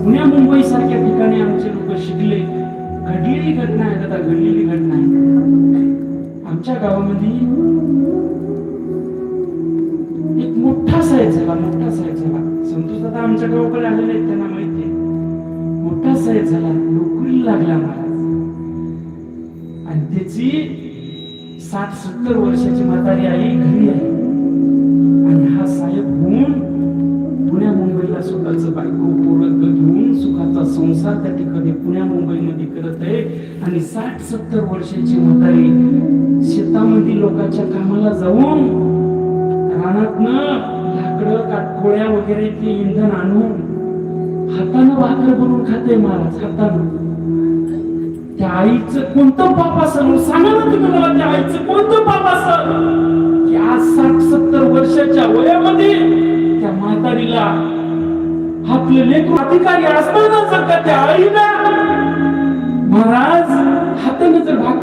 पुण्या मुंबई सारख्या ठिकाणी आमचे लोक शिकले. घडलेली घटना आहे दादा, घडलेली घटना आहे. आमच्या गावामध्ये एक मोठा साहेब झाला. संतोष दादा आमच्या गावाकडे आलेले आहेत, त्यांना माहिती आहे. मोठा साहेब झाला, नोकरीला लागला महाराज. आणि त्याची 60-70 वर्षाची म्हातारी आई घरी आहे. आणि हा साहेब होऊन पुण्या मुंबईला स्वतःच बायको पोरं घेऊन सुखाचा संसार त्या ठिकाणी पुण्या मुंबईमध्ये करत आहे. आणि 60-70 वर्षाची म्हातारी शेतामध्ये लोकांच्या कामाला जाऊन रानातनं लाकडं काटकोळ्या वगैरे ते इंधन आणून हातानं भाकर बनवून खाते महाराज, हातानं. त्या आईचं कोणतं पाप असेल सांगा ना तुम्ही मला, त्या आईचं कोणतं पाप असेल की आज 60-70 वर्षाच्या वयामध्ये त्या म्हातारीला आपले लेकरू अधिकारी असताना जर का त्या आईला महाराज हातानं जर भाकर